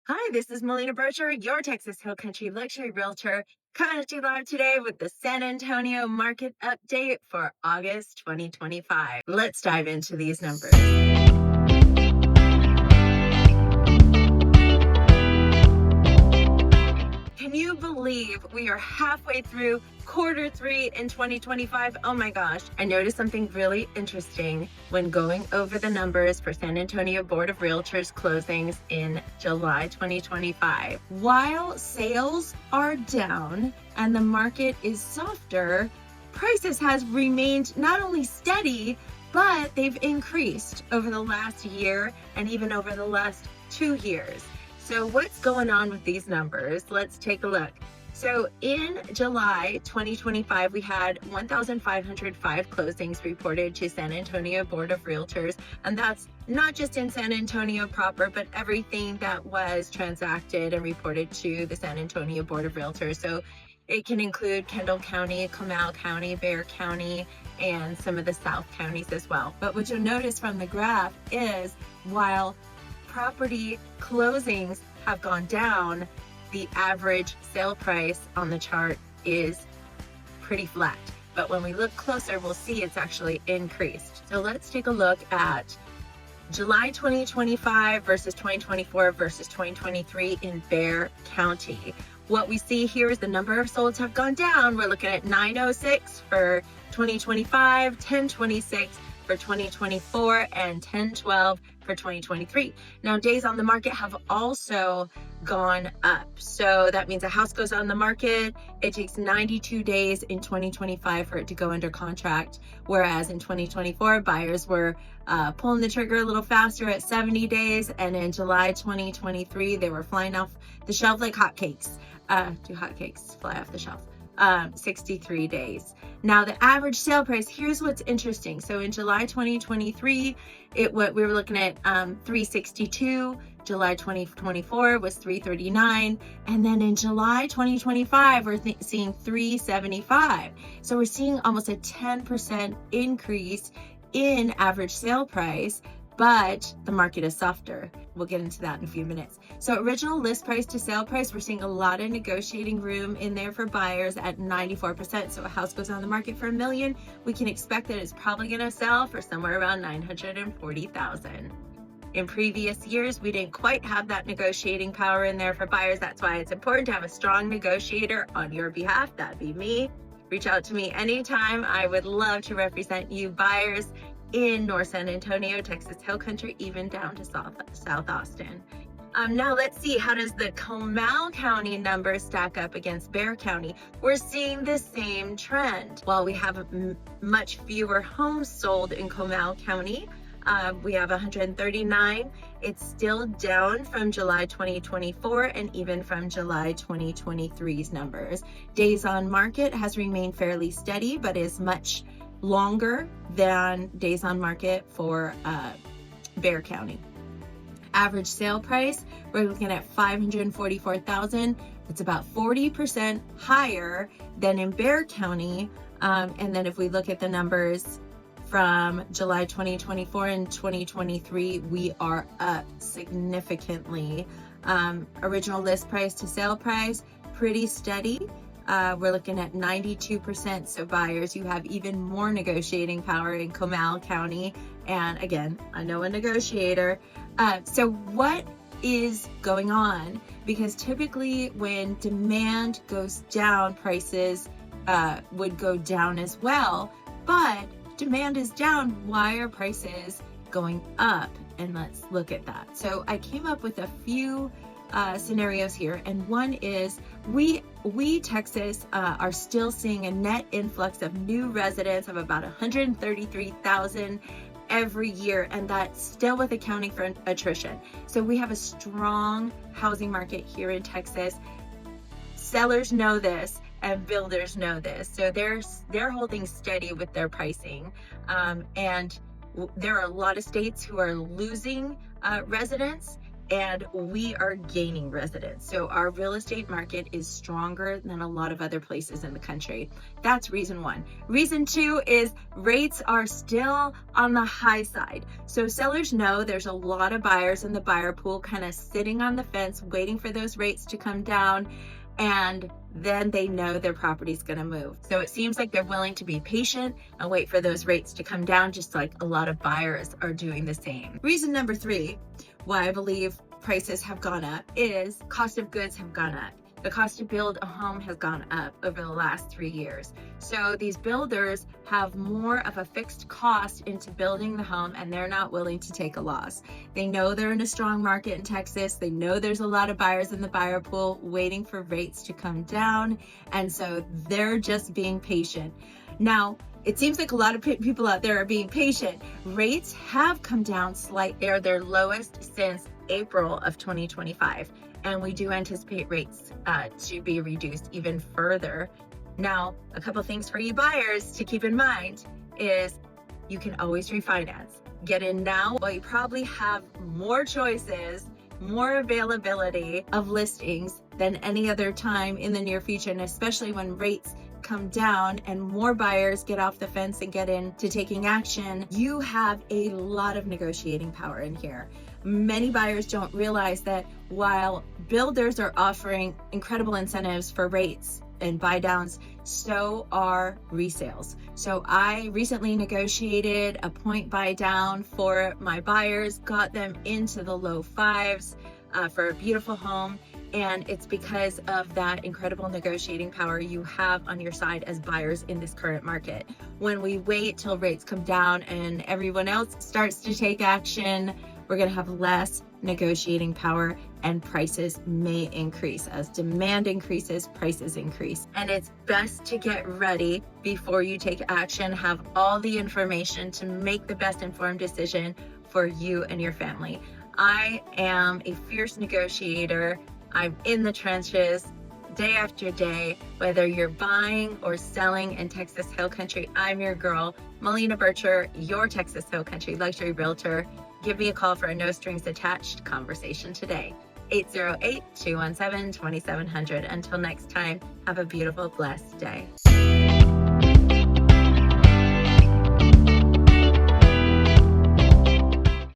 Hi, this is Malina Bercher, your Texas Hill Country luxury realtor, coming at you live today with the San Antonio market update for August 2025. Let's dive into these numbers. Can you believe we are halfway through quarter three in 2025? Oh my gosh. I noticed something really interesting when going over the numbers for San Antonio Board of Realtors closings in July 2025. While sales are down and the market is softer, prices has remained not only steady, but they've increased over the last year and even over the last 2 years. So what's going on with these numbers? Let's take a look. So in July 2025, we had 1,505 closings reported to San Antonio Board of Realtors. And that's not just in San Antonio proper, but everything that was transacted and reported to the San Antonio Board of Realtors. So it can include Kendall County, Comal County, Bexar County, and some of the South counties as well. But what you'll notice from the graph is while property closings have gone down, the average sale price on the chart is pretty flat. But when we look closer, we'll see it's actually increased. So let's take a look at July 2025 versus 2024 versus 2023 in Bexar County. What we see here is the number of solds have gone down. We're looking at 906 for 2025, 1026 for 2024, and 1012 for 2023. Now, days on the market have also gone up. So that means a house goes on the market, it takes 92 days in 2025 for it to go under contract. Whereas in 2024, buyers were pulling the trigger a little faster at 70 days. And in July 2023, they were flying off the shelf like hotcakes. Do hotcakes fly off the shelf? 63 days. Now the average sale price, here's what's interesting. So in July 2023, we were looking at 362. July 2024 was 339, and then in July 2025 we're seeing 375. So we're seeing almost a 10% increase in average sale price, but the market is softer. We'll get into that in a few minutes. So original list price to sale price, we're seeing a lot of negotiating room in there for buyers at 94%. So a house goes on the market for $1 million, we can expect that it's probably going to sell for somewhere around $940,000. In previous years, we didn't quite have that negotiating power in there for buyers. That's why it's important to have a strong negotiator on your behalf. That'd be me. Reach out to me anytime. I would love to represent you buyers in North San Antonio, Texas Hill Country, even down to South Austin. Now let's see, how does the Comal County numbers stack up against Bexar County? We're seeing the same trend. While we have much fewer homes sold in Comal County, we have 139. It's still down from July 2024 and even from July 2023's numbers. Days on market has remained fairly steady, but is much longer than days on market for Bexar County. Average sale price, we're looking at $544,000. It's about 40% higher than in Bexar County. And then if we look at the numbers from July 2024 and 2023, we are up significantly. Original list price to sale price, pretty steady. We're looking at 92%. So buyers, you have even more negotiating power in Comal County. And again, I know a negotiator. So what is going on? Because typically when demand goes down, prices would go down as well. But demand is down, why are prices going up? And let's look at that. So I came up with a few scenarios here, and one is we Texas are still seeing a net influx of new residents of about 133,000 every year, and that's still with accounting for attrition. So we have a strong housing market here in Texas. Sellers know this and builders know this, so they're holding steady with their pricing, and there are a lot of states who are losing residents, and we are gaining residents. So our real estate market is stronger than a lot of other places in the country. That's reason one. Reason two is rates are still on the high side. So sellers know there's a lot of buyers in the buyer pool kind of sitting on the fence, waiting for those rates to come down, and then they know their property's going to move. So it seems like they're willing to be patient and wait for those rates to come down, just like a lot of buyers are doing the same. Reason number three why I believe prices have gone up is cost of goods have gone up. The cost to build a home has gone up over the last 3 years. So these builders have more of a fixed cost into building the home, and they're not willing to take a loss. They know they're in a strong market in Texas. They know there's a lot of buyers in the buyer pool waiting for rates to come down. And so they're just being patient. Now, it seems like a lot of people out there are being patient. Rates have come down slightly. They're their lowest since April of 2025. And we do anticipate rates to be reduced even further. Now, a couple things for you buyers to keep in mind is you can always refinance. Get in now while you probably have more choices, more availability of listings than any other time in the near future, and especially when rates come down and more buyers get off the fence and get into taking action, you have a lot of negotiating power in here. Many buyers don't realize that while builders are offering incredible incentives for rates and buy downs, so are resales. So I recently negotiated a point buy down for my buyers, got them into the low fives for a beautiful home. And it's because of that incredible negotiating power you have on your side as buyers in this current market. When we wait till rates come down and everyone else starts to take action, we're going to have less negotiating power and prices may increase. As demand increases, prices increase. And it's best to get ready before you take action, have all the information to make the best informed decision for you and your family. I am a fierce negotiator. I'm in the trenches day after day. Whether you're buying or selling in Texas Hill Country, I'm your girl, Malina Bercher, your Texas Hill Country luxury realtor. Give me a call for a no strings attached conversation today. 808-217-2700. Until next time, have a beautiful, blessed day.